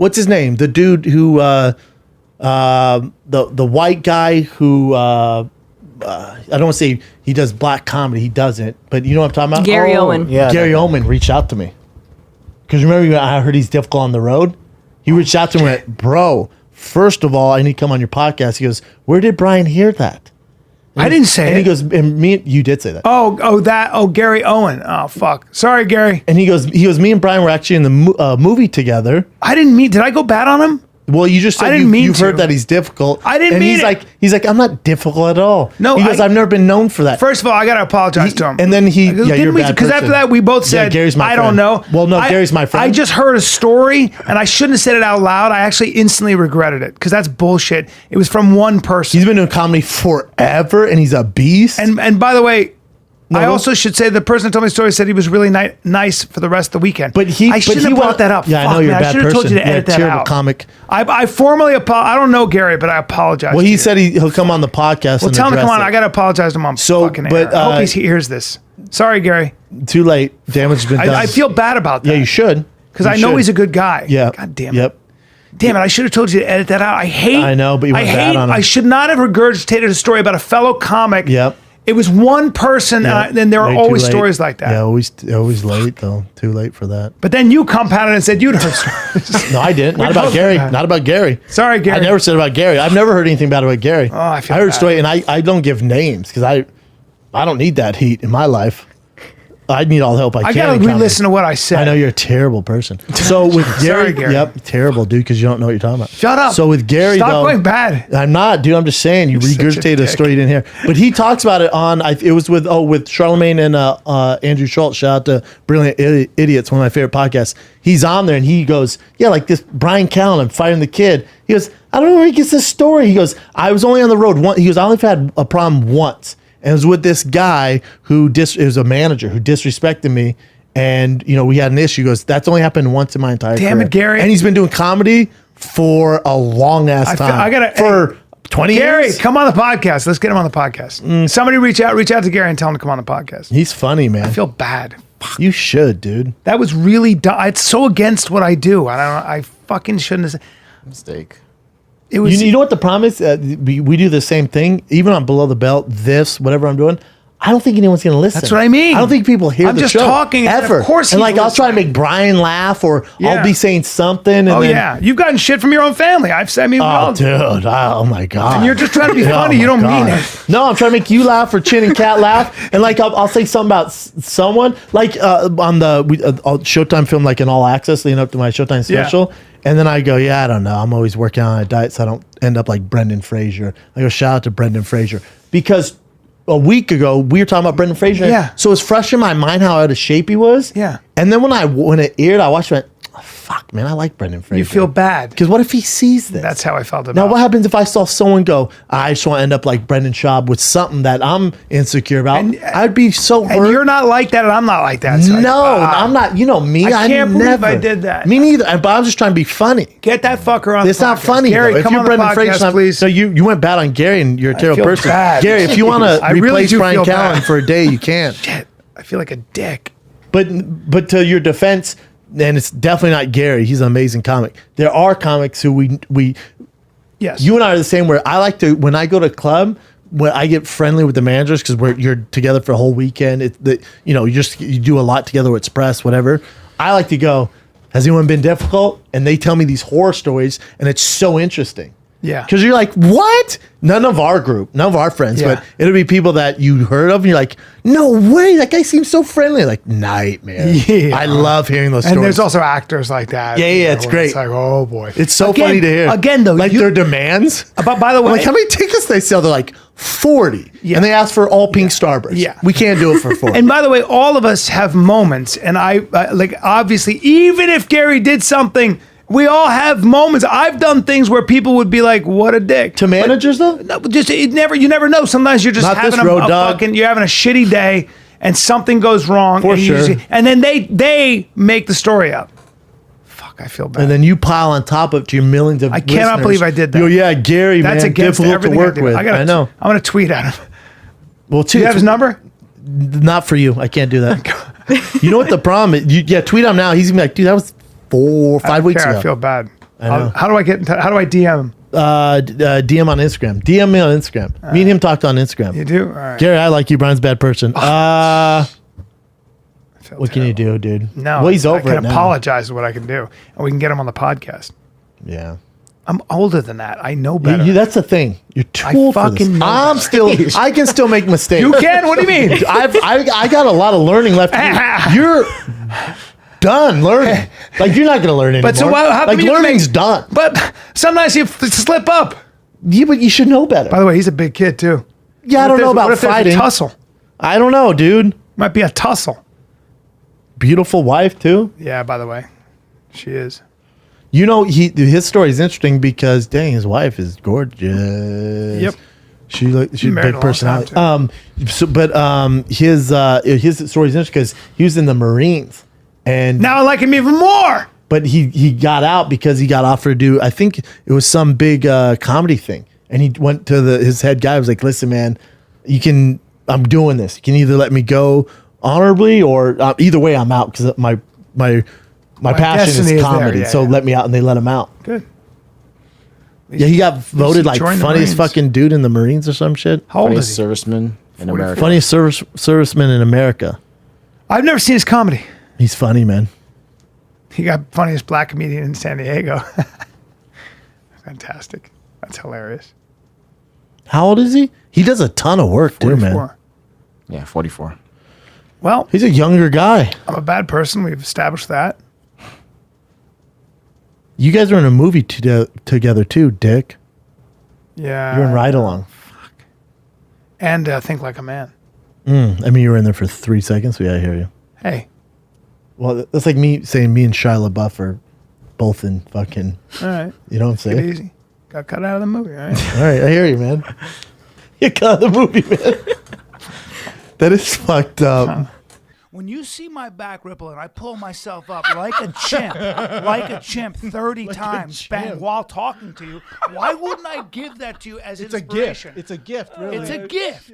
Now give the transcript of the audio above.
what's his name? The dude who the white guy who I don't want to say he does black comedy. He doesn't, but you know what I'm talking about? Gary Owen. Yeah, Gary Owen reached out to me. Because remember, I heard he's difficult on the road. He reached out to me and went, bro, first of all, I need to come on your podcast. He goes, where did Bryan hear that? I didn't say it. And he goes, and you did say that. Gary Owen. Oh, fuck. Sorry, Gary. And he goes, me and Bryan were actually in the movie together. Did I go bad on him? Well, you just said you've heard that he's difficult. I didn't mean it. He's like, I'm not difficult at all. No, he goes, I've never been known for that. First of all, I got to apologize to him. And then you're a bad because after that, we both said, Gary's my I friend. don't know. Well, no, Gary's my friend. I just heard a story, and I shouldn't have said it out loud. I actually instantly regretted it, because that's bullshit. It was from one person. He's been doing comedy forever, and he's a beast. And by the way, I also should say the person that told me the story said he was really nice for the rest of the weekend. But I shouldn't have brought that up. Yeah, I know you're a bad person. I should have told you to edit that terrible out. Comic. I formally apologize. I don't know Gary, but I apologize. Well, he said he'll come on the podcast. Well, and tell him to come on. it. I got to apologize to him. I hope he hears this. Sorry, Gary. Too late. Damage has been done. I feel bad about that. Yeah, you should. Because I know he's a good guy. Yeah. God damn it. Yep. Damn it, I should have told you to edit that out. I know, but you went bad on him. I should not have regurgitated a story about a fellow comic. Yep. It was one person, and then there are always stories like that. Yeah, always late, though. Too late for that. But then you compounded and said you'd heard stories. No, I didn't. Not about Gary. Not about Gary. Sorry, Gary. I never said about Gary. I've never heard anything bad about Gary. Oh, I heard a story, and I don't give names, because I don't need that heat in my life. I need all the help I can. I gotta re-listen to what I said. I know you're a terrible person. So with Gary, Sorry, Gary. Yep, terrible dude, because you don't know what you're talking about. Shut up. So with Gary, Stop going bad. I'm not, dude. I'm just saying you regurgitated a story you didn't hear. But he talks about it on. It was with Charlemagne and Andrew Schultz. Shout out to Brilliant Idiots, one of my favorite podcasts. He's on there and he goes, yeah, like this Bryan Callen fighting the kid. He goes, I don't know where he gets this story. He goes, I was only on the road once. He goes, I only had a problem once. And it was with this guy who it was a manager who disrespected me. And, we had an issue. He goes, that's only happened once in my entire career. Damn it, Gary. And he's been doing comedy for a long ass time. For 20 years. Gary, come on the podcast. Let's get him on the podcast. Somebody reach out to Gary and tell him to come on the podcast. He's funny, man. I feel bad. You should, dude. That was really dumb. It's so against what I do. I fucking shouldn't have said. Mistake. It was. You know what the problem is? We do the same thing, even on Below the Belt. Whatever I'm doing. I don't think anyone's going to listen. That's what I mean. I don't think people hear the show. I'm just talking. Ever. Of course, I'll try to make Bryan laugh, or I'll be saying something. And you've gotten shit from your own family. Dude, oh my god. And you're just trying to be funny. You don't mean it. No, I'm trying to make you laugh, or Chin and Kat laugh, and I'll say something about someone, on the Showtime film, like in All Access, leading up to my Showtime special. Yeah. And then I go, I don't know. I'm always working on a diet, so I don't end up like Brendan Fraser. I go, shout out to Brendan Fraser, because a week ago we were talking about Brendan Fraser. Yeah. So it's fresh in my mind how out of shape he was. Yeah. And then when it aired, I watched it. Oh, fuck, man, I like Brendan Fraser. You feel bad. Because what if he sees this? That's how I felt about it. Now, what happens if I saw someone go, I just want to end up like Brendan Schaub with something that I'm insecure about? I'd be so hurt. And you're not like that, and I'm not like that. So I'm not. You know me. I can't believe I did that. Me neither. But I'm just trying to be funny. Get that fucker on. It's the not podcast. funny. Gary, though. come on the podcast, please. So you went bad on Gary, and you're a terrible person. Bad. Gary, if you want to replace Bryan Callen bad. for a day, you can. Shit, I feel like a dick. But to your defense, and it's definitely not Gary. He's an amazing comic. There are comics who we yes. You and I are the same. Where I like to, when I go to club, when I get friendly with the managers, because you're together for a whole weekend. You do a lot together with Express, whatever. I like to go, has anyone been difficult? And they tell me these horror stories, and it's so interesting. Yeah. Because you're like, what? None of our group, none of our friends, but it'll be people that you heard of, and you're like, no way, that guy seems so friendly. Like, nightmare. Yeah. I love hearing those stories. And there's also actors like that. Yeah, it's great. It's like, oh boy. It's so funny to hear. Again, though. Like their demands. By the way. Like, how many tickets they sell? They're like 40. Yeah. And they ask for all pink Starburst. Yeah. We can't do it for 40. And by the way, all of us have moments. And obviously, even if Gary did something, we all have moments. I've done things where people would be like, "What a dick." To managers, though, no, you never know. Sometimes you're just having you're having a shitty day, and something goes wrong. For sure. And then they make the story up. Fuck, I feel bad. And then you pile on top of it to your millions of. I cannot believe I did that. You go, yeah, Gary, that's man, against difficult everything to work with. I know. I'm gonna tweet at him. Well, do you have his number? Not for you. I can't do that. You know what the problem is? Tweet him now. He's gonna be like, dude, that was 4 or 5 weeks ago. I feel bad. I know. How do I get? How do I DM him? DM on Instagram. DM me on Instagram. Me and him talked on Instagram. You do? All right. Gary, I like you. Brian's a bad person. What can you do, dude? No. Well, he's over I can it now. apologize is what I can do, and we can get him on the podcast. Yeah. I'm older than that. I know better. That's the thing. You're too old for this. fucking know I'm that. still. I can still make mistakes. You can? What do you mean? I got a lot of learning left. To do. You're done learning. Like you're not gonna learn anymore. But so how come like you learning's done. But sometimes you slip up. Yeah, but you should know better. By the way, he's a big kid too. Yeah, I don't know What about if there's fighting. a tussle? I don't know, dude. Might be a tussle. Beautiful wife too. Yeah. By the way, she is. You know, his story is interesting because dang, his wife is gorgeous. Yep. She's a married a big long personality. time, His story is interesting because he was in the Marines, and Now I like him even more. but he got out because he got offered to do, I think it was some big comedy thing, and he went to his head guy. Was like, listen, man, I'm doing this. You can either let me go honorably or either way, I'm out because my passion destiny is is comedy. there, yeah, so yeah. let me out, and they let him out. Good. Yeah, he got voted like joined the funniest Marines. fucking dude in the Marines or some shit. How old Funniest is he? serviceman in America. Funniest serviceman in America. I've never seen his comedy. He's funny, man. He got funniest black comedian in San Diego. Fantastic. That's hilarious. How old is he? He does a ton of work too, 44. man. Yeah, 44. Well, He's a younger guy. I'm a bad person. We've established that. You guys are in a movie together too, Dick. Yeah. You're in Ride Along. And Think Like a Man. I mean, you were in there for 3 seconds. So yeah, I hear you. Hey. Well, that's like me saying me and Shia LaBeouf are both in fucking. All right. You know what I'm Take it saying? easy. Got cut out of the movie, all right? All right, I hear you, man. You got the movie, man. That is fucked up. When you see my back ripple and I pull myself up like a chimp 30 times bang, while talking to you, why wouldn't I give that to you as inspiration? It's a gift, really. It's a gift.